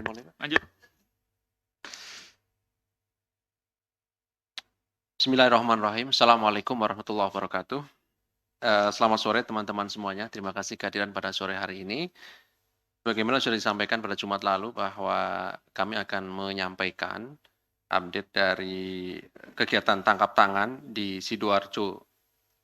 Lanjut. Bismillahirrahmanirrahim. Assalamualaikum warahmatullahi wabarakatuh. Selamat sore teman-teman semuanya. Terima kasih kehadiran pada sore hari ini. Bagaimana sudah disampaikan pada Jumat lalu bahwa kami akan menyampaikan update dari kegiatan tangkap tangan di Sidoarjo,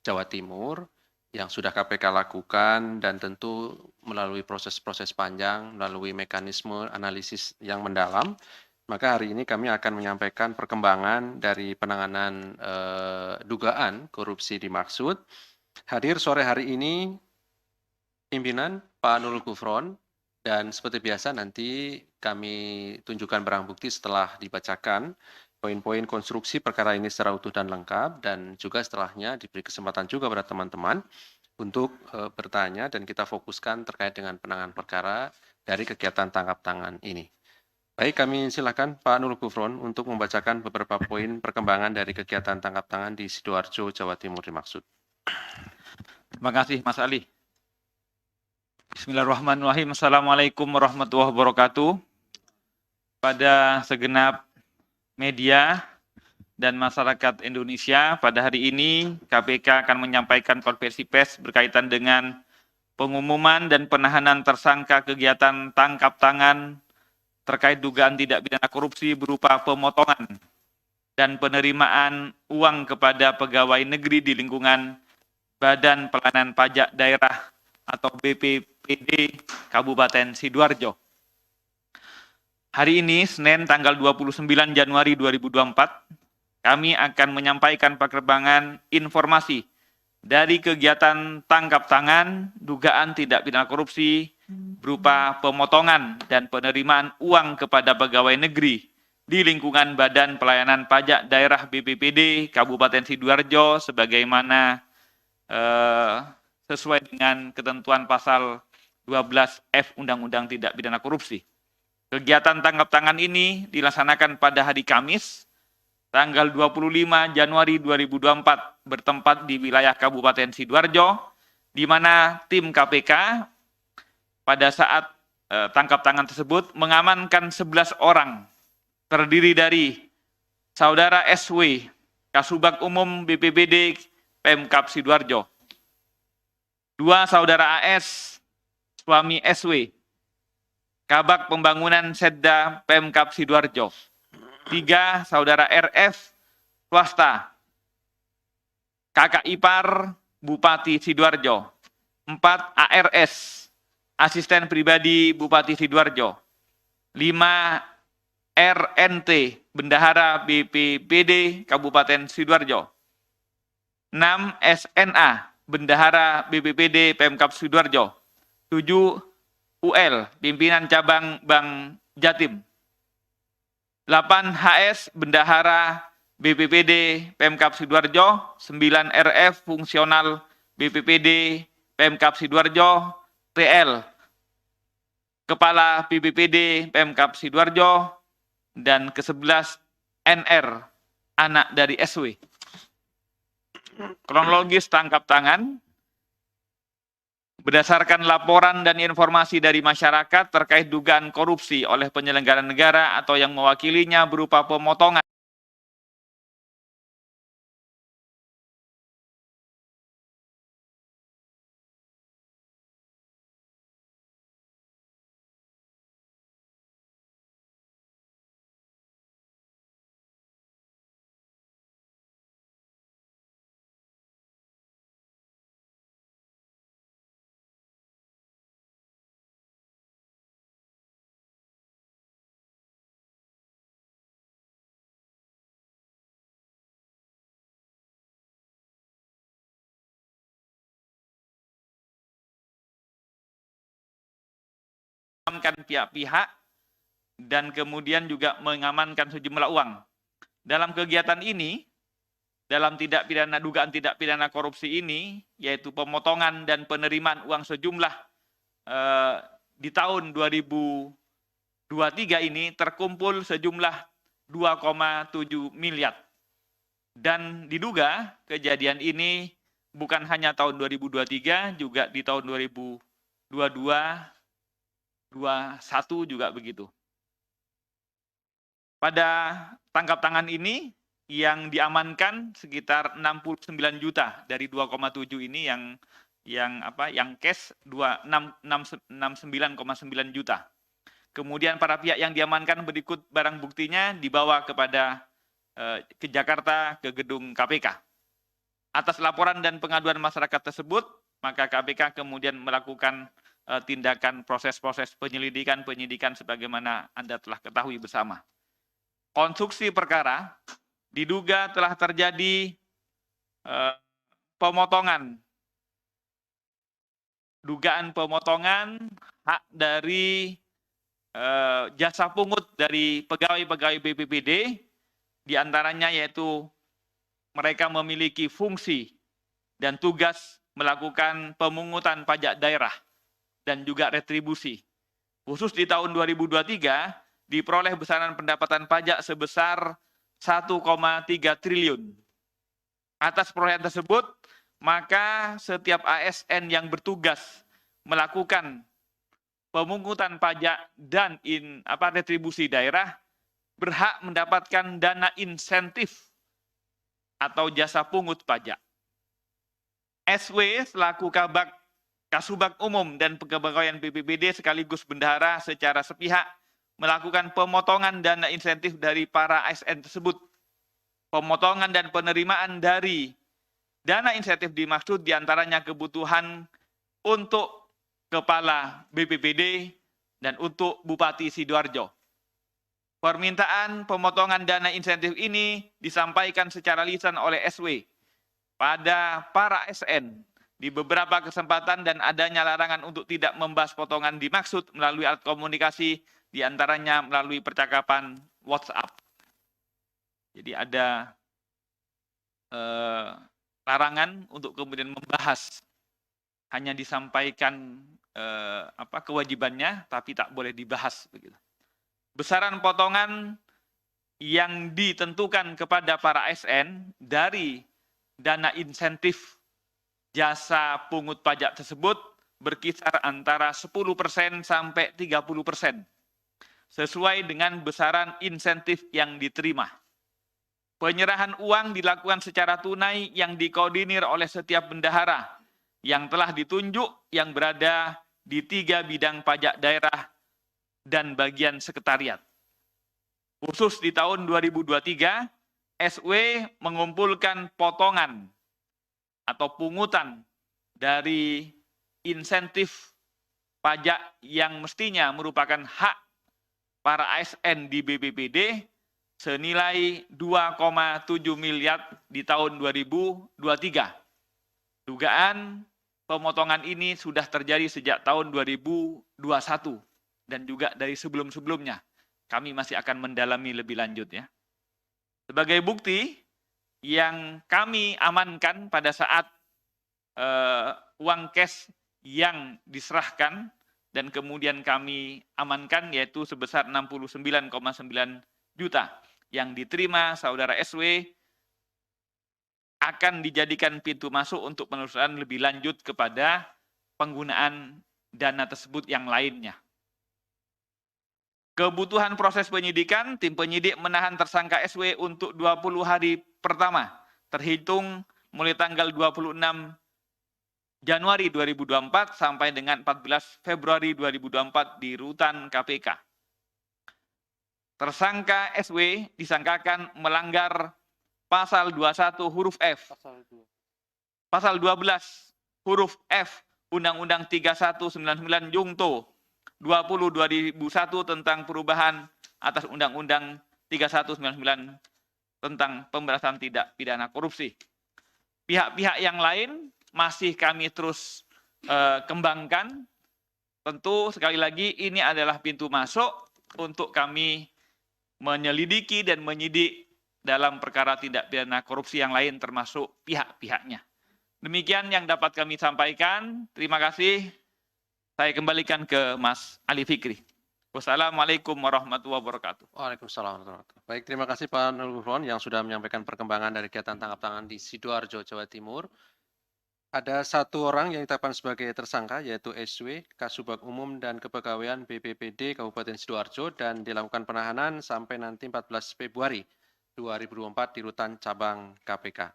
Jawa Timur yang sudah KPK lakukan dan tentu melalui proses-proses panjang, melalui mekanisme analisis yang mendalam. Maka hari ini kami akan menyampaikan perkembangan dari penanganan dugaan korupsi dimaksud. Hadir sore hari ini pimpinan Pak Nurul Gufron, dan seperti biasa nanti kami tunjukkan barang bukti setelah dibacakan poin-poin konstruksi perkara ini secara utuh dan lengkap, dan juga setelahnya diberi kesempatan juga pada teman-teman untuk bertanya dan kita fokuskan terkait dengan penanganan perkara dari kegiatan tangkap tangan ini. Baik, kami silakan Pak Nurul Gufron untuk membacakan beberapa poin perkembangan dari kegiatan tangkap tangan di Sidoarjo, Jawa Timur dimaksud. Terima kasih Mas Ali. Bismillahirrahmanirrahim. Assalamualaikum warahmatullahi wabarakatuh. Pada segenap media dan masyarakat Indonesia, pada hari ini KPK akan menyampaikan konferensi pers berkaitan dengan pengumuman dan penahanan tersangka kegiatan tangkap tangan terkait dugaan tindak pidana korupsi berupa pemotongan dan penerimaan uang kepada pegawai negeri di lingkungan Badan Pelayanan Pajak Daerah atau BPPD Kabupaten Sidoarjo. Hari ini, Senin tanggal 29 Januari 2024, kami akan menyampaikan perkembangan informasi dari kegiatan tangkap tangan dugaan tindak pidana korupsi berupa pemotongan dan penerimaan uang kepada pegawai negeri di lingkungan Badan Pelayanan Pajak Daerah BPPD Kabupaten Sidoarjo sebagaimana sesuai dengan ketentuan pasal 12F Undang-Undang Tindak Pidana Korupsi. Kegiatan tangkap tangan ini dilaksanakan pada hari Kamis, tanggal 25 Januari 2024, bertempat di wilayah Kabupaten Sidoarjo, di mana tim KPK pada saat tangkap tangan tersebut mengamankan 11 orang, terdiri dari Saudara SW, Kasubag Umum BPBD Pemkab Sidoarjo, 2 Saudara AS, suami SW, Kabag Pembangunan Setda Pemkab Sidoarjo, 3 Saudara RF, swasta, kakak ipar Bupati Sidoarjo, 4 ARS, asisten pribadi Bupati Sidoarjo, 5 RNT, bendahara BPBD Kabupaten Sidoarjo, 6 SNA, bendahara BPBD Pemkab Sidoarjo, 7 UL, pimpinan cabang Bank Jatim, 8 HS, bendahara BPPD Pemkab Sidoarjo, 9 RF, fungsional BPPD Pemkab Sidoarjo, TL, Kepala BPPD Pemkab Sidoarjo, dan ke-11 NR, anak dari SW. Kronologis tangkap tangan, berdasarkan laporan dan informasi dari masyarakat terkait dugaan korupsi oleh penyelenggara negara atau yang mewakilinya berupa pemotongan pihak-pihak dan kemudian juga mengamankan sejumlah uang. Dalam kegiatan ini, dalam dugaan tidak pidana korupsi ini, yaitu pemotongan dan penerimaan uang sejumlah di tahun 2023 ini terkumpul sejumlah 2,7 miliar. Dan diduga kejadian ini bukan hanya tahun 2023, juga di tahun 2022, 2021 juga begitu. Pada tangkap tangan ini yang diamankan sekitar 69 juta dari 2,7 ini yang cash 69,9 juta. Kemudian para pihak yang diamankan berikut barang buktinya dibawa ke Jakarta ke gedung KPK. Atas laporan dan pengaduan masyarakat tersebut, maka KPK kemudian melakukan tindakan proses-proses penyidikan sebagaimana Anda telah ketahui bersama. Konstruksi perkara diduga telah terjadi dugaan pemotongan hak dari jasa pungut dari pegawai-pegawai BPBD, diantaranya yaitu mereka memiliki fungsi dan tugas melakukan pemungutan pajak daerah dan juga retribusi. Khusus di tahun 2023, diperoleh besaran pendapatan pajak sebesar 1,3 triliun. Atas perolehan tersebut, maka setiap ASN yang bertugas melakukan pemungutan pajak dan retribusi daerah berhak mendapatkan dana insentif atau jasa pungut pajak. SW selaku Kasubag Umum dan Kepegawaian BPBD sekaligus bendahara secara sepihak melakukan pemotongan dana insentif dari para ASN tersebut. Pemotongan dan penerimaan dari dana insentif dimaksud diantaranya kebutuhan untuk Kepala BPBD dan untuk Bupati Sidoarjo. Permintaan pemotongan dana insentif ini disampaikan secara lisan oleh SW pada para ASN di beberapa kesempatan dan adanya larangan untuk tidak membahas potongan dimaksud melalui alat komunikasi, diantaranya melalui percakapan WhatsApp. Jadi ada larangan untuk kemudian membahas, hanya disampaikan kewajibannya, tapi tak boleh dibahas. Begitu. Besaran potongan yang ditentukan kepada para ASN dari dana insentif jasa pungut pajak tersebut berkisar antara 10% sampai 30%, sesuai dengan besaran insentif yang diterima. Penyerahan uang dilakukan secara tunai yang dikoordinir oleh setiap bendahara yang telah ditunjuk yang berada di 3 bidang pajak daerah dan bagian sekretariat. Khusus di tahun 2023, SW mengumpulkan potongan atau pungutan dari insentif pajak yang mestinya merupakan hak para ASN di BPBD senilai 2,7 miliar di tahun 2023. Dugaan pemotongan ini sudah terjadi sejak tahun 2021 dan juga dari sebelum-sebelumnya. Kami masih akan mendalami lebih lanjut ya. Sebagai bukti yang kami amankan pada saat uang cash yang diserahkan dan kemudian kami amankan yaitu sebesar 69,9 juta yang diterima saudara SW akan dijadikan pintu masuk untuk penelusuran lebih lanjut kepada penggunaan dana tersebut yang lainnya. Kebutuhan proses penyidikan, tim penyidik menahan tersangka SW untuk 20 hari pertama, terhitung mulai tanggal 26 Januari 2024 sampai dengan 14 Februari 2024 di rutan KPK. Tersangka SW disangkakan melanggar Pasal 21 huruf F, Pasal 12 huruf F Undang-Undang 3199 Jungto 20/2001 tentang perubahan atas Undang-Undang 3199 tentang pemberantasan tindak pidana korupsi. Pihak-pihak yang lain masih kami terus kembangkan. Tentu sekali lagi ini adalah pintu masuk untuk kami menyelidiki dan menyidik dalam perkara tindak pidana korupsi yang lain termasuk pihak-pihaknya. Demikian yang dapat kami sampaikan. Terima kasih. Saya kembalikan ke Mas Ali Fikri. Wassalamualaikum warahmatullahi wabarakatuh. Waalaikumsalam warahmatullahi wabarakatuh. Baik, terima kasih Pak Nurul Gufron yang sudah menyampaikan perkembangan dari kegiatan tangkap tangan di Sidoarjo, Jawa Timur. Ada satu orang yang ditetapkan sebagai tersangka yaitu SW, Kasubag Umum dan Kepegawaian BPPD Kabupaten Sidoarjo dan dilakukan penahanan sampai nanti 14 Februari 2024 di Rutan Cabang KPK.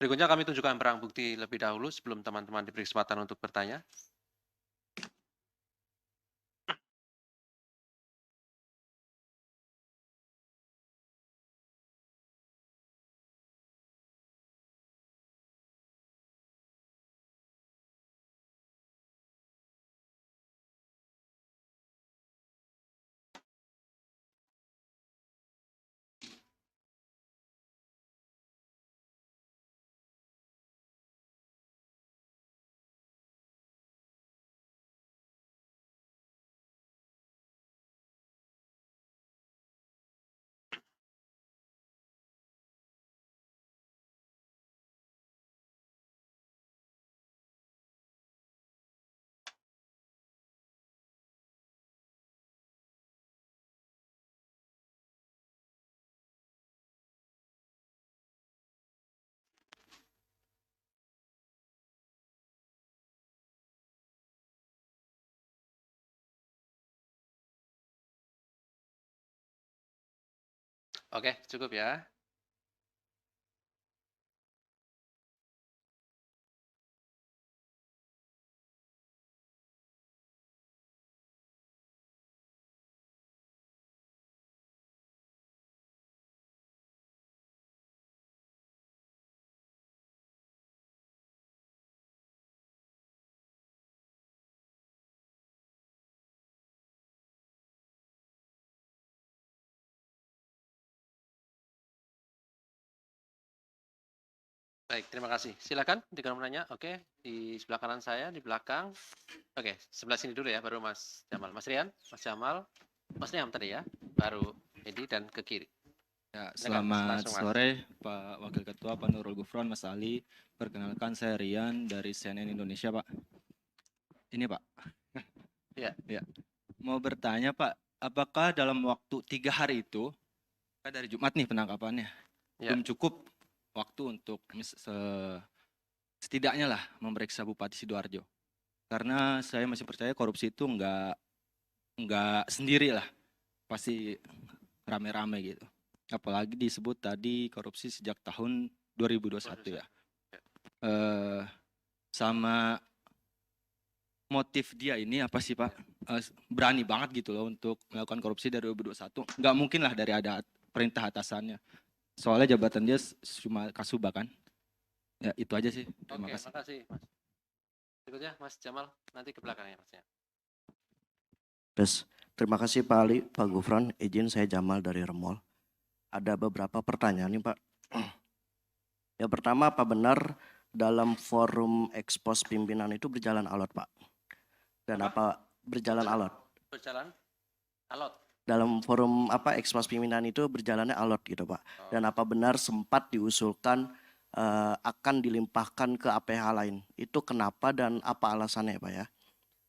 Berikutnya kami tunjukkan barang bukti lebih dahulu sebelum teman-teman diberi kesempatan untuk bertanya. Oke, cukup ya. Baik, terima kasih. Silakan dengan menanya. Oke, di sebelah kanan saya, di belakang. Oke, sebelah sini dulu ya, baru Mas Jamal. Mas Rian, Mas Jamal, Mas Niam tadi ya, baru Edi dan ke kiri. Ya, Silakan, Mas. selamat Langsung, Mas. sore Pak Wakil Ketua, Pak Nurul Gufron, Mas Ali. Perkenalkan saya Rian dari CNN Indonesia, Pak. Ini Pak. Ya. Ya. Mau bertanya Pak, apakah dalam waktu 3 hari itu, kan dari Jumat nih penangkapannya, Ya. belum cukup waktu untuk setidaknya lah memeriksa Bupati Sidoarjo? Karena saya masih percaya korupsi itu nggak sendiri lah, pasti rame-rame gitu. Apalagi disebut tadi korupsi sejak tahun 2021 ya. Sama motif dia ini apa sih Pak? Berani banget gitu loh untuk melakukan korupsi dari 2021. Nggak mungkin lah dari ada perintah atasannya. Soalnya jabatan dia cuma Kasuba kan. Ya itu aja sih. Terima Oke, kasih. makasih Mas. Berikutnya Mas Jamal, nanti ke belakangnya Mas ya. Terima kasih Pak Ali, Pak Gufron. Izin saya Jamal dari Remol. Ada beberapa pertanyaan nih Pak. Yang pertama, apa benar dalam forum ekspos pimpinan itu berjalan alot Pak? Dan apa berjalan alot? Berjalan alot. Dalam forum ekspos pimpinan itu berjalannya alot gitu Pak. Dan apa benar sempat diusulkan akan dilimpahkan ke APH lain? Itu kenapa dan apa alasannya Pak ya?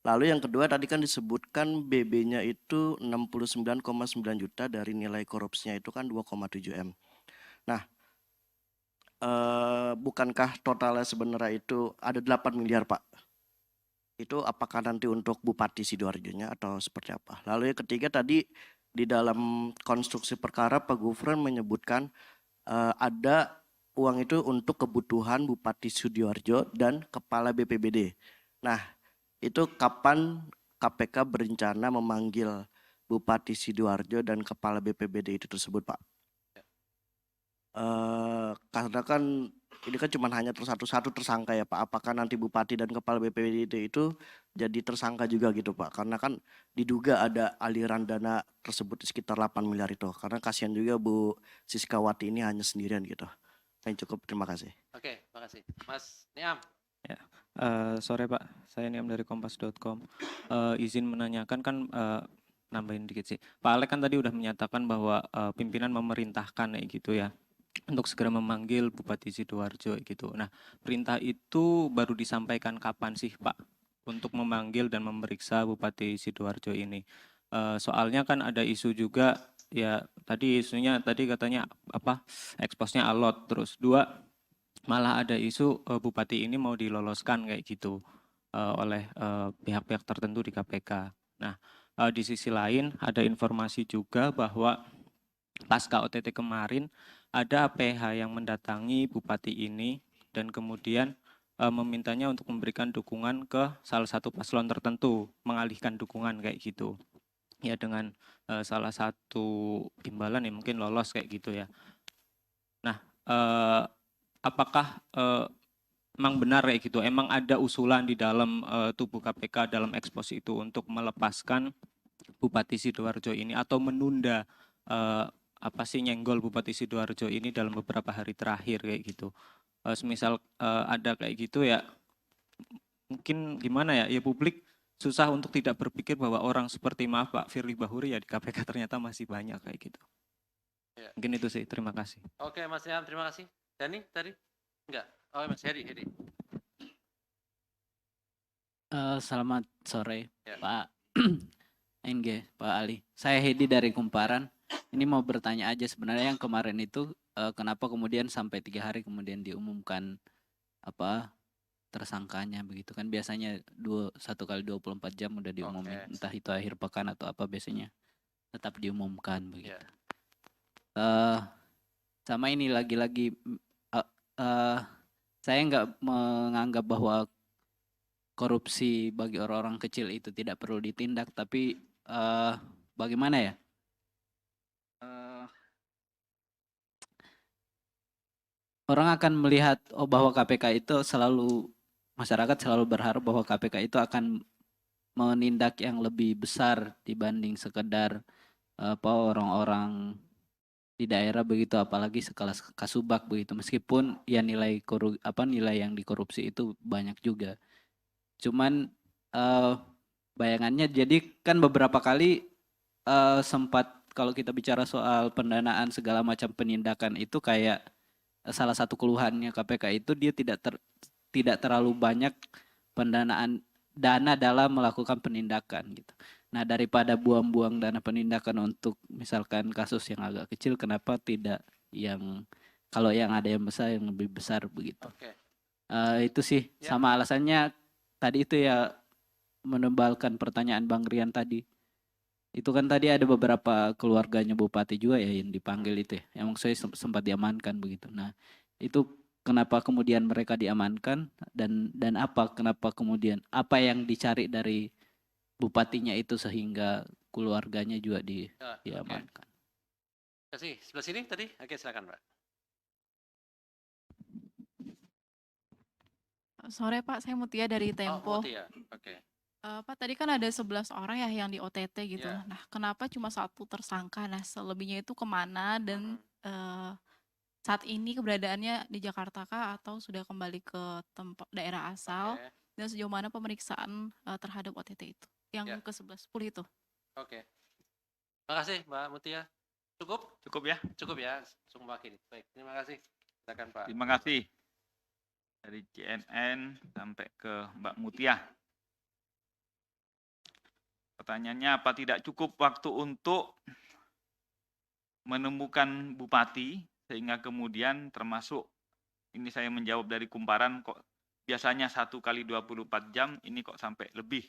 Lalu yang kedua tadi kan disebutkan BB-nya itu 69,9 juta dari nilai korupsinya itu kan 2,7 M. Nah, bukankah totalnya sebenarnya itu ada 8 miliar Pak? Itu apakah nanti untuk Bupati Sidoarjo-nya atau seperti apa? Lalu yang ketiga tadi di dalam konstruksi perkara Pak Gufron menyebutkan ada uang itu untuk kebutuhan Bupati Sidoarjo dan Kepala BPBD. Nah, itu kapan KPK berencana memanggil Bupati Sidoarjo dan Kepala BPBD itu tersebut Pak? Karena kan ini kan cuma hanya satu tersangka ya Pak. Apakah nanti Bupati dan Kepala BPBD itu jadi tersangka juga gitu Pak? Karena kan diduga ada aliran dana tersebut sekitar 8 miliar itu. Karena kasihan juga Bu Siskawati ini hanya sendirian gitu. Yang cukup, terima kasih. Oke, makasih. Mas Niam. Ya, sore Pak, saya Niam dari kompas.com. Izin menanyakan kan nambahin dikit sih. Pak Alek kan tadi udah menyatakan bahwa pimpinan memerintahkan gitu ya untuk segera memanggil Bupati Sidoarjo gitu. Nah, perintah itu baru disampaikan kapan sih Pak untuk memanggil dan memeriksa Bupati Sidoarjo ini? Soalnya kan ada isu juga ya tadi isunya tadi katanya apa eksposnya alot terus dua malah ada isu bupati ini mau diloloskan kayak gitu oleh pihak-pihak tertentu di KPK. Nah, di sisi lain ada informasi juga bahwa pasca OTT kemarin ada PH yang mendatangi bupati ini dan kemudian memintanya untuk memberikan dukungan ke salah satu paslon tertentu, mengalihkan dukungan kayak gitu. Ya dengan salah satu imbalan ya mungkin lolos kayak gitu ya. Nah, apakah emang benar kayak gitu? Emang ada usulan di dalam tubuh KPK dalam ekspos itu untuk melepaskan Bupati Sidoarjo ini atau menunda apa sih nyenggol Bupati Sidoarjo ini dalam beberapa hari terakhir kayak gitu. Semisal ada kayak gitu ya mungkin gimana ya? Ya publik susah untuk tidak berpikir bahwa orang seperti maaf Pak Firly Bahuri ya di KPK ternyata masih banyak kayak gitu. Ya. Mungkin itu sih. Terima kasih. Oke, Mas Ilham, terima kasih. Dani tadi? Enggak. Oh, Mas Hedi. Selamat sore, Ya. Pak NG, Pak Ali. Saya Hedi dari Kumparan. Ini mau bertanya aja sebenarnya yang kemarin itu kenapa kemudian sampai 3 hari kemudian diumumkan apa tersangkanya begitu kan biasanya 1 kali 24 jam udah diumumin, Oke. entah itu akhir pekan atau apa biasanya tetap diumumkan begitu. Ya. Sama ini lagi-lagi saya nggak menganggap bahwa korupsi bagi orang-orang kecil itu tidak perlu ditindak, tapi bagaimana ya? Orang akan melihat bahwa KPK itu masyarakat selalu berharap bahwa KPK itu akan menindak yang lebih besar dibanding sekedar orang-orang di daerah begitu, apalagi sekelas Kasubag begitu, meskipun ya nilai yang dikorupsi itu banyak juga. Cuman bayangannya jadi kan beberapa kali sempat kalau kita bicara soal pendanaan segala macam penindakan itu kayak salah satu keluhannya KPK itu dia tidak terlalu banyak pendanaan dana dalam melakukan penindakan gitu. Nah, daripada buang-buang dana penindakan untuk misalkan kasus yang agak kecil, kenapa tidak kalau yang ada yang besar yang lebih besar begitu. Oke. Itu sih Ya. sama alasannya tadi itu ya menebalkan pertanyaan Bang Rian tadi. Itu kan tadi ada beberapa keluarganya bupati juga ya yang dipanggil itu ya. Yang saya sempat diamankan begitu. Nah, itu kenapa kemudian mereka diamankan dan kenapa kemudian apa yang dicari dari bupatinya itu sehingga keluarganya juga diamankan. Kasih sebelah sini tadi. Oke, silakan, Pak. Sore Pak, saya Mutia dari Oh, Tempo. Mutia. Oke. Pak, tadi kan ada 11 orang ya yang di OTT gitu. Ya. Nah, kenapa cuma 1 tersangka? Nah, selebihnya itu kemana dan saat ini keberadaannya di Jakarta kah atau sudah kembali ke tempat daerah asal? Oke. Dan sejauh mana pemeriksaan terhadap OTT itu? Yang Ya. ke-11 itu. Oke. Terima kasih, Mbak Mutia. Cukup? Cukup ya. Cukup ya. Cukup makin. Baik, terima kasih. Silakan, Pak. Terima kasih. Dari CNN sampai ke Mbak Mutia. Pertanyaannya, apa tidak cukup waktu untuk menemukan bupati sehingga kemudian termasuk ini saya menjawab dari Kumparan kok biasanya 1 kali 24 jam ini kok sampai lebih.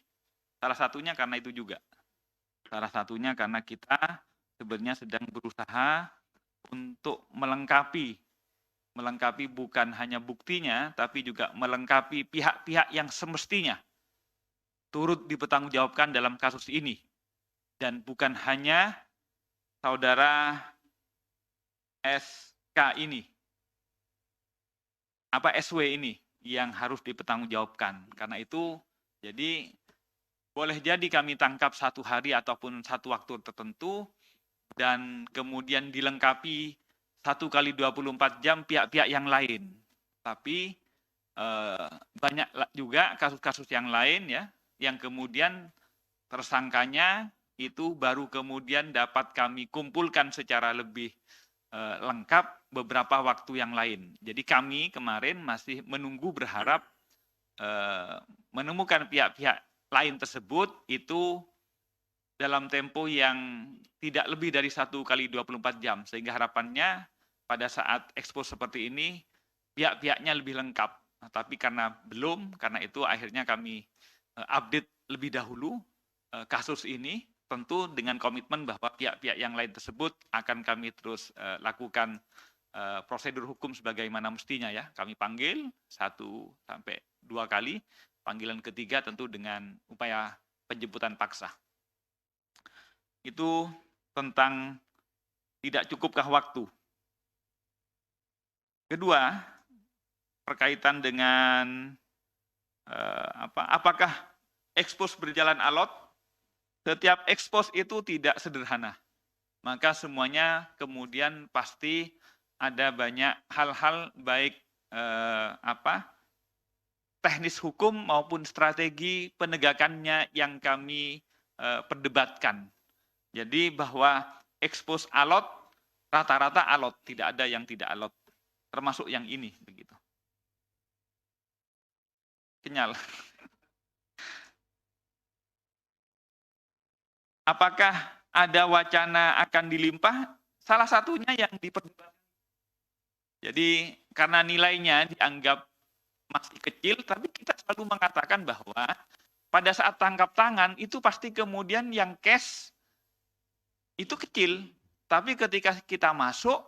Salah satunya karena itu juga. Salah satunya karena kita sebenarnya sedang berusaha untuk melengkapi bukan hanya buktinya tapi juga melengkapi pihak-pihak yang semestinya turut dipertanggungjawabkan dalam kasus ini. Dan bukan hanya saudara SK ini, SW ini yang harus dipertanggungjawabkan. Karena itu, jadi boleh jadi kami tangkap 1 hari ataupun 1 waktu tertentu, dan kemudian dilengkapi 1 kali 24 jam pihak-pihak yang lain. Tapi banyak juga kasus-kasus yang lain ya, yang kemudian tersangkanya itu baru kemudian dapat kami kumpulkan secara lebih lengkap beberapa waktu yang lain. Jadi kami kemarin masih menunggu berharap menemukan pihak-pihak lain tersebut itu dalam tempo yang tidak lebih dari 1 kali 24 jam. Sehingga harapannya pada saat ekspos seperti ini pihak-pihaknya lebih lengkap. Nah, tapi karena belum, karena itu akhirnya kami update lebih dahulu kasus ini, tentu dengan komitmen bahwa pihak-pihak yang lain tersebut akan kami terus lakukan prosedur hukum sebagaimana mestinya ya. Kami panggil 1 sampai 2 kali, panggilan ketiga tentu dengan upaya penjemputan paksa. Itu tentang tidak cukupkah waktu. Kedua, berkaitan dengan apakah ekspos berjalan alot? Setiap ekspos itu tidak sederhana. Maka semuanya kemudian pasti ada banyak hal-hal baik teknis hukum maupun strategi penegakannya yang kami perdebatkan. Jadi bahwa ekspos alot rata-rata alot, tidak ada yang tidak alot, termasuk yang ini begitu. Kenyal. Apakah ada wacana akan dilimpah? Salah satunya yang diperdebatkan. Jadi karena nilainya dianggap masih kecil, tapi kita selalu mengatakan bahwa pada saat tangkap tangan itu pasti kemudian yang cash itu kecil, tapi ketika kita masuk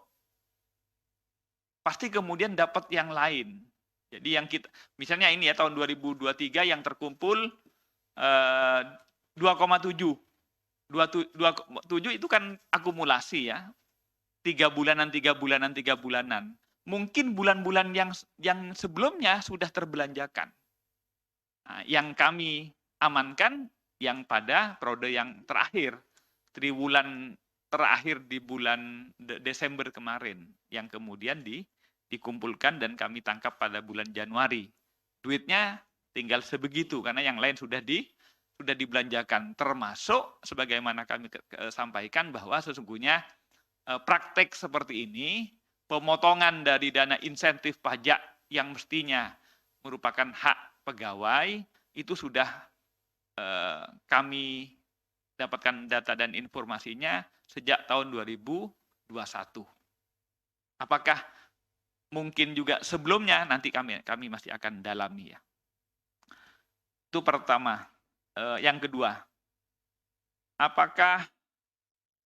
pasti kemudian dapat yang lain. Jadi yang kita, misalnya ini ya tahun 2023 yang terkumpul 2,7. 2,7 itu kan akumulasi ya. 3 bulanan. Mungkin bulan-bulan yang sebelumnya sudah terbelanjakan. Nah, yang kami amankan yang pada periode yang terakhir, triwulan terakhir di bulan Desember kemarin, yang kemudian dikumpulkan dan kami tangkap pada bulan Januari. Duitnya tinggal sebegitu karena yang lain sudah dibelanjakan, termasuk sebagaimana kami sampaikan bahwa sesungguhnya praktek seperti ini, pemotongan dari dana insentif pajak yang mestinya merupakan hak pegawai, itu sudah kami dapatkan data dan informasinya sejak tahun 2021. Apakah mungkin juga sebelumnya, nanti kami masih akan dalami ya. Itu pertama. Yang kedua, apakah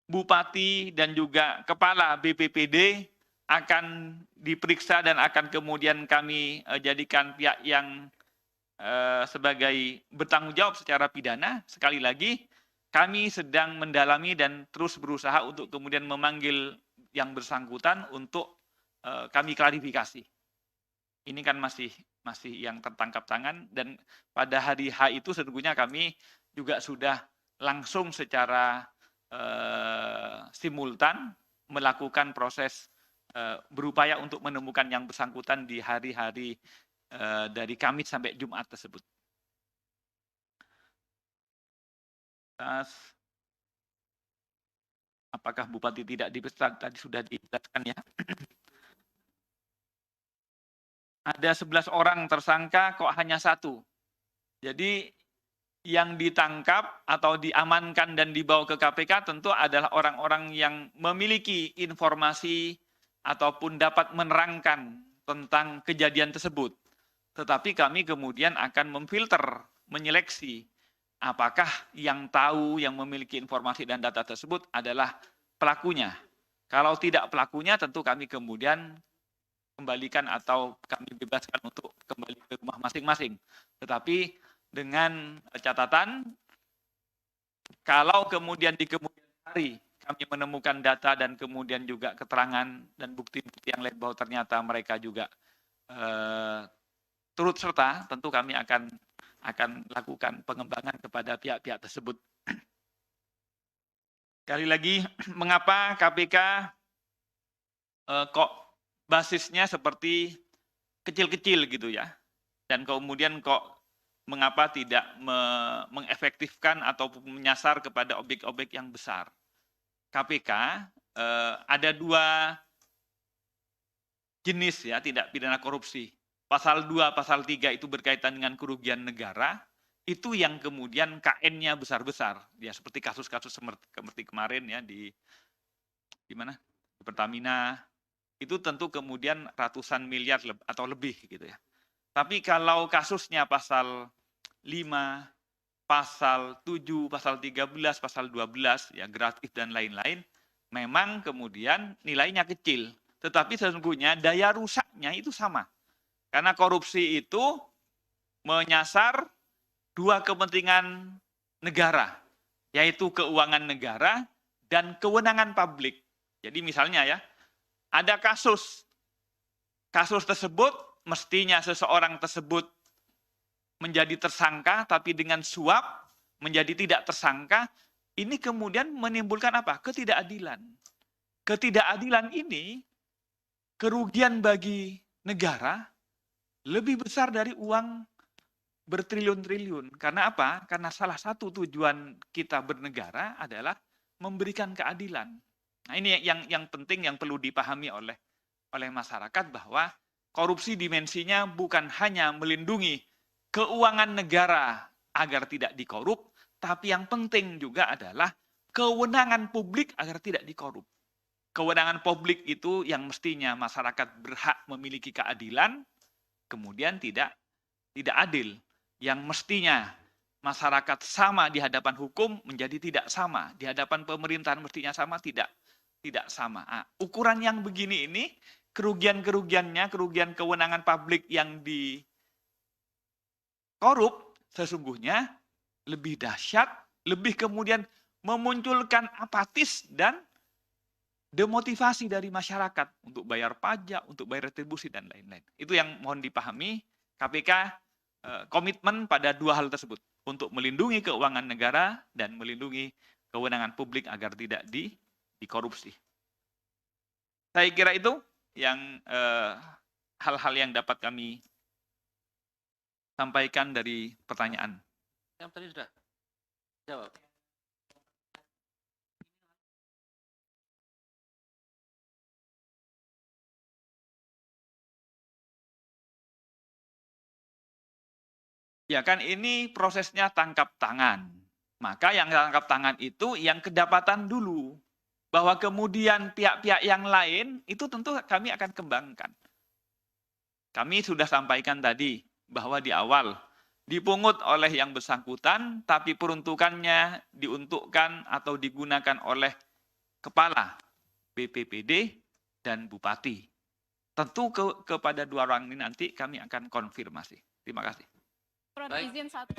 Bupati dan juga Kepala BPPD akan diperiksa dan akan kemudian kami jadikan pihak yang sebagai bertanggung jawab secara pidana? Sekali lagi, kami sedang mendalami dan terus berusaha untuk kemudian memanggil yang bersangkutan untuk kami klarifikasi. Ini kan masih yang tertangkap tangan, dan pada hari H itu sesungguhnya kami juga sudah langsung secara simultan melakukan proses berupaya untuk menemukan yang bersangkutan di hari-hari dari Kamis sampai Jumat tersebut. Apakah Bupati tidak diperiksa? Tadi sudah dijelaskan ya. Ada 11 orang tersangka, kok hanya 1. Jadi yang ditangkap atau diamankan dan dibawa ke KPK tentu adalah orang-orang yang memiliki informasi ataupun dapat menerangkan tentang kejadian tersebut. Tetapi kami kemudian akan memfilter, menyeleksi apakah yang tahu, yang memiliki informasi dan data tersebut adalah pelakunya. Kalau tidak pelakunya, tentu kami kemudian kembalikan atau kami bebaskan untuk kembali ke rumah masing-masing. Tetapi dengan catatan, kalau kemudian di kemudian hari kami menemukan data dan kemudian juga keterangan dan bukti-bukti yang lain bahwa ternyata mereka juga turut serta, tentu kami akan lakukan pengembangan kepada pihak-pihak tersebut. Sekali lagi, mengapa KPK kok basisnya seperti kecil-kecil gitu ya, dan kemudian kok mengapa tidak mengefektifkan ataupun menyasar kepada objek-objek yang besar. KPK ada 2 jenis ya tindak pidana korupsi. Pasal 2, pasal 3 itu berkaitan dengan kerugian negara, itu yang kemudian KN-nya besar-besar. Ya seperti kasus-kasus seperti kemarin ya di mana? Di Pertamina, itu tentu kemudian ratusan miliar atau lebih gitu ya. Tapi kalau kasusnya pasal 5, pasal 7, pasal 13, pasal 12 ya gratis dan lain-lain, memang kemudian nilainya kecil. Tetapi sesungguhnya daya rusaknya itu sama. Karena korupsi itu menyasar dua kepentingan negara, yaitu keuangan negara dan kewenangan publik. Jadi misalnya ya, ada kasus tersebut mestinya seseorang tersebut menjadi tersangka, tapi dengan suap menjadi tidak tersangka, ini kemudian menimbulkan apa? Ketidakadilan. Ketidakadilan ini kerugian bagi negara lebih besar dari uang bertriliun-triliun. Karena apa? Karena salah satu tujuan kita bernegara adalah memberikan keadilan. Nah, ini yang penting yang perlu dipahami oleh masyarakat, bahwa korupsi dimensinya bukan hanya melindungi keuangan negara agar tidak dikorup, tapi yang penting juga adalah kewenangan publik agar tidak dikorup. Kewenangan publik itu yang mestinya masyarakat berhak memiliki keadilan, kemudian tidak adil. Yang mestinya masyarakat sama di hadapan hukum menjadi tidak sama, di hadapan pemerintahan mestinya sama, tidak sama. Nah, ukuran yang begini ini, kerugian-kerugiannya, kerugian kewenangan publik yang dikorup sesungguhnya lebih dahsyat, lebih kemudian memunculkan apatis dan demotivasi dari masyarakat untuk bayar pajak, untuk bayar retribusi dan lain-lain. Itu yang mohon dipahami. KPK komitmen pada dua hal tersebut, untuk melindungi keuangan negara dan melindungi kewenangan publik agar tidak dikorupsi. Saya kira itu yang hal-hal yang dapat kami sampaikan dari pertanyaan. Yang tadi sudah jawab. Ya kan ini prosesnya tangkap tangan. Maka yang tangkap tangan itu yang kedapatan dulu. Bahwa kemudian pihak-pihak yang lain itu tentu kami akan kembangkan. Kami sudah sampaikan tadi bahwa di awal dipungut oleh yang bersangkutan, tapi peruntukannya diuntukkan atau digunakan oleh kepala BPPD dan bupati. Tentu kepada dua orang ini nanti kami akan konfirmasi. Terima kasih. Baik. Izin satu.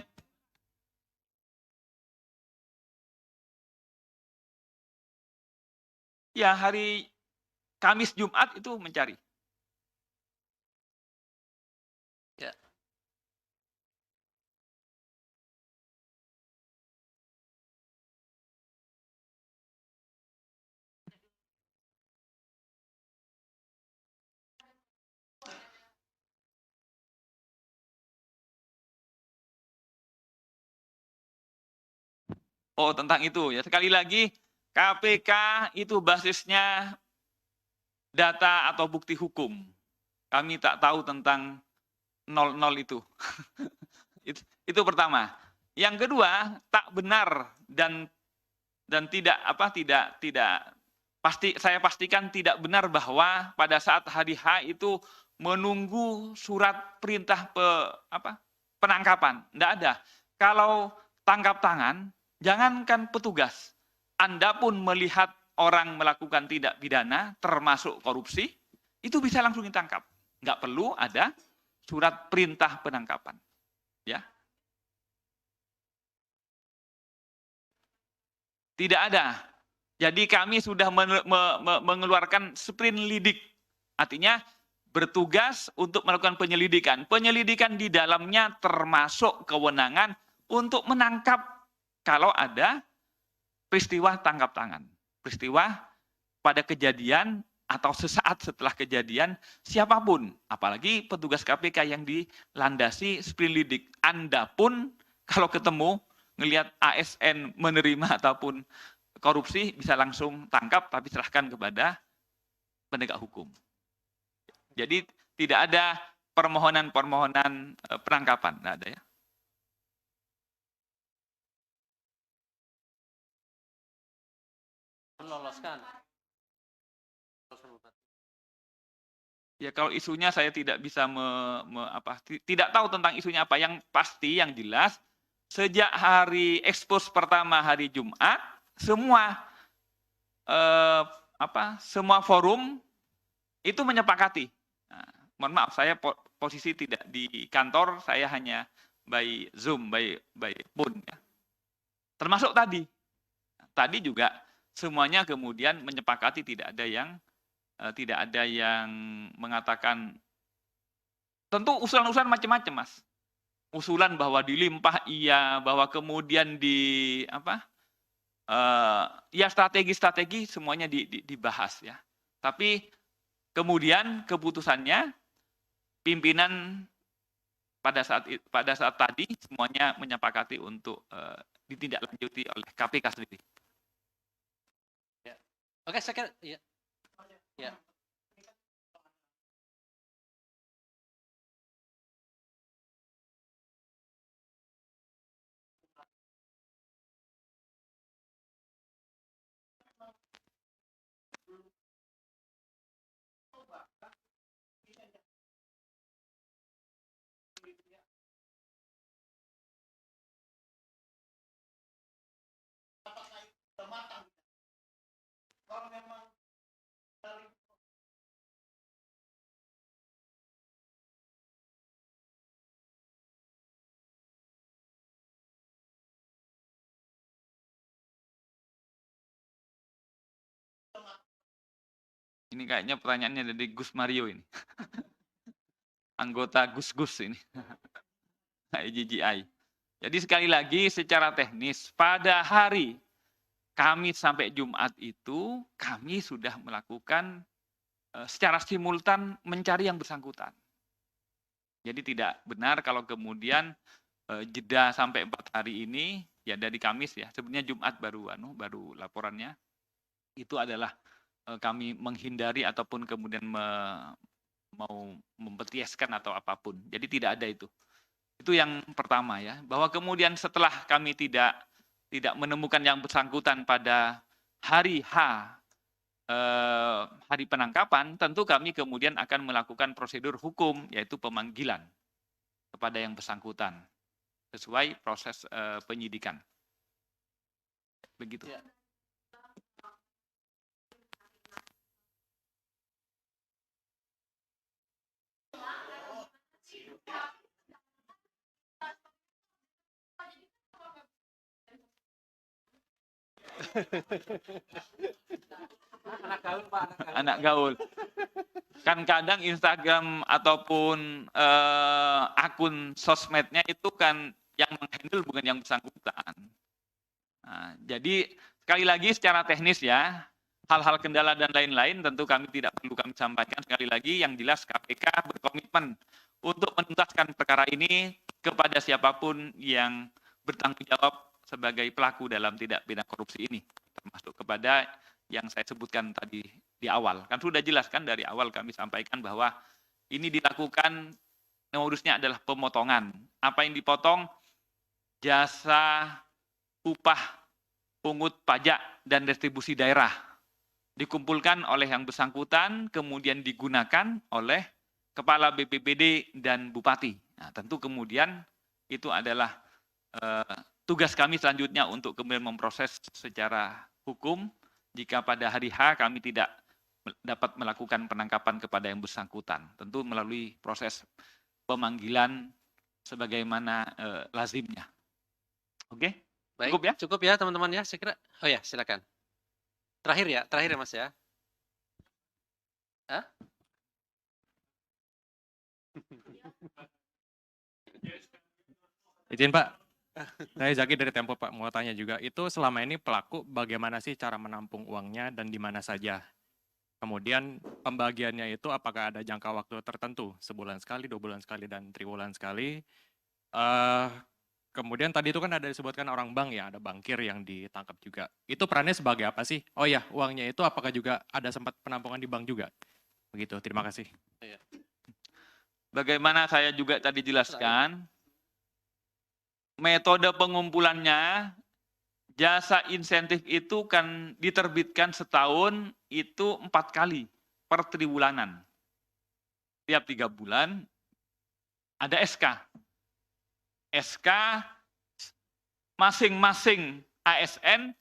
Ya, hari Kamis Jumat itu mencari. Ya. Oh, tentang itu ya. Sekali lagi, KPK itu basisnya data atau bukti hukum. Kami tak tahu tentang 00 itu. Itu pertama. Yang kedua, tak benar dan tidak saya pastikan tidak benar bahwa pada saat hari H itu menunggu surat perintah penangkapan. Tidak ada. Kalau tangkap tangan, jangankan petugas, Anda pun melihat orang melakukan tindak pidana, termasuk korupsi, itu bisa langsung ditangkap. Nggak perlu ada surat perintah penangkapan. Ya. Tidak ada. Jadi kami sudah mengeluarkan sprint lidik. Artinya bertugas untuk melakukan penyelidikan. Penyelidikan di dalamnya termasuk kewenangan untuk menangkap kalau ada peristiwa tangkap tangan. Peristiwa pada kejadian atau sesaat setelah kejadian siapapun, apalagi petugas KPK yang dilandasi sprint lidik. Anda pun kalau ketemu ngelihat ASN menerima ataupun korupsi bisa langsung tangkap, tapi serahkan kepada penegak hukum. Jadi tidak ada permohonan penangkapan, tidak ada ya. Meloloskan. Ya kalau isunya saya tidak bisa tidak tahu tentang isunya apa. Yang pasti yang jelas sejak hari ekspos pertama hari Jumat semua semua forum itu menyepakati. Nah, mohon maaf saya posisi tidak di kantor, saya hanya by Zoom, by phone ya. Termasuk tadi. Tadi juga semuanya kemudian menyepakati, tidak ada yang mengatakan, tentu usulan-usulan macam-macam, Mas. Usulan bahwa dilimpah iya, bahwa kemudian ya strategi-strategi semuanya dibahas ya. Tapi kemudian keputusannya pimpinan pada saat tadi semuanya menyepakati untuk ditindaklanjuti oleh KPK sendiri. Oke, saya kira ya. Ya. Ini kayaknya pertanyaannya dari Gus Mario ini. Anggota Gus-Gus ini. IGGI. Jadi sekali lagi secara teknis pada hari Kamis sampai Jumat itu kami sudah melakukan secara simultan mencari yang bersangkutan. Jadi tidak benar kalau kemudian jeda sampai 4 hari ini ya dari Kamis ya. Sebenarnya Jumat baru laporannya. Itu adalah kami menghindari ataupun kemudian mau mempetieskan atau apapun. Jadi tidak ada itu. Itu yang pertama ya, bahwa kemudian setelah kami tidak menemukan yang bersangkutan pada hari hari penangkapan, tentu kami kemudian akan melakukan prosedur hukum, yaitu pemanggilan kepada yang bersangkutan sesuai proses penyidikan. Begitu. Ya. Anak gaul. Kan kadang Instagram ataupun akun sosmednya itu kan yang menghandle bukan yang bersangkutan. Nah, jadi sekali lagi secara teknis ya, hal-hal kendala dan lain-lain tentu kami tidak perlu kami sampaikan. Sekali lagi yang jelas KPK berkomitmen untuk menuntaskan perkara ini kepada siapapun yang bertanggung jawab sebagai pelaku dalam tindak pidana korupsi ini, termasuk kepada yang saya sebutkan tadi di awal. Kan sudah jelas kan dari awal kami sampaikan bahwa ini dilakukan modusnya adalah pemotongan. Apa yang dipotong? Jasa, upah, pungut pajak, dan distribusi daerah. Dikumpulkan oleh yang bersangkutan, kemudian digunakan oleh Kepala BPBD dan Bupati. Nah, tentu kemudian itu adalah tugas kami selanjutnya untuk kemudian memproses secara hukum jika pada hari H kami tidak dapat melakukan penangkapan kepada yang bersangkutan. Tentu melalui proses pemanggilan sebagaimana lazimnya. Oke? Baik, Cukup ya? Cukup ya teman-teman ya, saya kira. Oh ya, silakan. Terakhir ya Mas ya. Hah? Izin Pak, saya Zaki dari Tempo Pak, mau tanya juga, itu selama ini pelaku bagaimana sih cara menampung uangnya dan di mana saja? Kemudian pembagiannya itu apakah ada jangka waktu tertentu, sebulan sekali, 2 bulan sekali, dan 3 bulan sekali? Kemudian tadi itu kan ada disebutkan orang bank ya, ada bankir yang ditangkap juga. Itu perannya sebagai apa sih? Oh ya, uangnya itu apakah juga ada sempat penampungan di bank juga? Begitu, terima kasih. Bagaimana saya juga tadi jelaskan, metode pengumpulannya, jasa insentif itu kan diterbitkan setahun itu 4 kali per triwulanan. Tiap 3 bulan ada SK. SK masing-masing ASN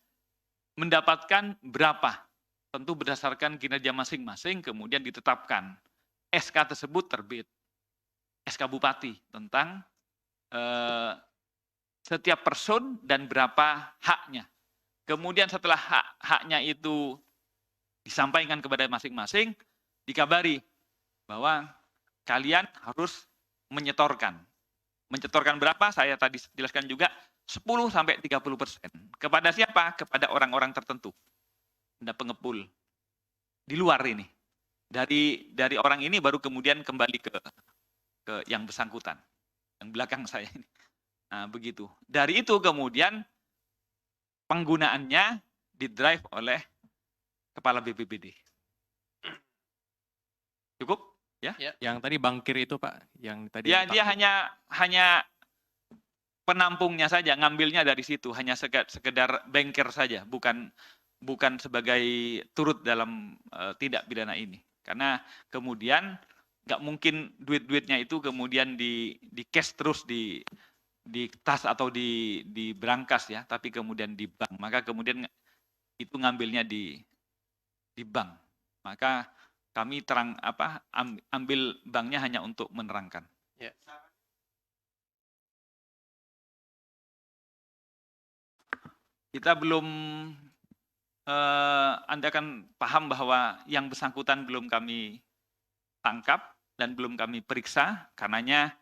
mendapatkan berapa. Tentu berdasarkan kinerja masing-masing kemudian ditetapkan. SK tersebut terbit. SK Bupati tentang setiap person dan berapa haknya. Kemudian setelah haknya itu disampaikan kepada masing-masing, dikabari bahwa kalian harus menyetorkan. Menyetorkan berapa? Saya tadi jelaskan juga 10-30%. Kepada siapa? Kepada orang-orang tertentu. Ada pengepul. Di luar ini. Dari orang ini baru kemudian kembali ke yang bersangkutan. Yang belakang saya ini. Nah, begitu. Dari itu kemudian penggunaannya didrive oleh Kepala BPBD. Cukup? Ya? Yang tadi bangkir itu Pak, yang tadi Ya, dia hanya penampungnya saja, ngambilnya dari situ, hanya sekedar bengker saja, bukan sebagai turut dalam tindak pidana ini. Karena kemudian nggak mungkin duit-duitnya itu kemudian di cash terus di tas atau di brankas ya, tapi kemudian di bank. Maka kemudian itu ngambilnya di bank. Maka kami ambil banknya hanya untuk menerangkan. Ya. Kita belum, Anda kan paham bahwa yang bersangkutan belum kami tangkap dan belum kami periksa, karenanya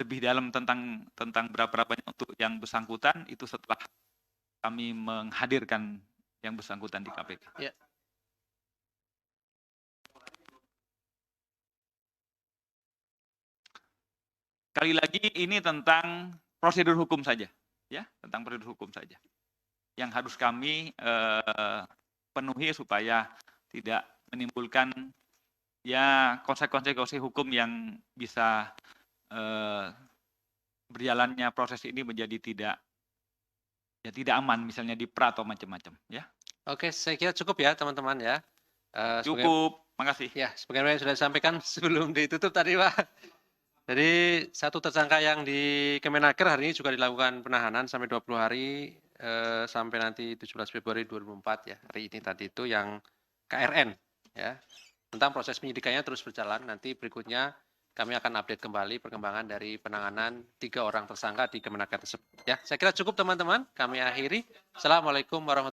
lebih dalam tentang berapa banyak untuk yang bersangkutan itu setelah kami menghadirkan yang bersangkutan di KPK. Ya. Sekali lagi ini tentang prosedur hukum saja, ya, tentang prosedur hukum saja. Yang harus kami penuhi supaya tidak menimbulkan ya konsekuensi hukum yang bisa berjalannya proses ini menjadi tidak aman, misalnya di pra atau macam-macam, ya. Oke, saya kira cukup ya teman-teman ya. Cukup, makasih. Ya, sebagaimana yang sudah disampaikan sebelum ditutup tadi Pak. Jadi satu tersangka yang di Kemenaker hari ini juga dilakukan penahanan sampai 20 hari sampai nanti 17 Februari 2004 ya. Hari ini tadi itu yang KRN ya. Tentang proses penyidikannya terus berjalan. Nanti berikutnya kami akan update kembali perkembangan dari penanganan 3 orang tersangka di Kemenaker tersebut. Ya, saya kira cukup teman-teman. Kami akhiri. Assalamualaikum warahmatullahi wabarakatuh.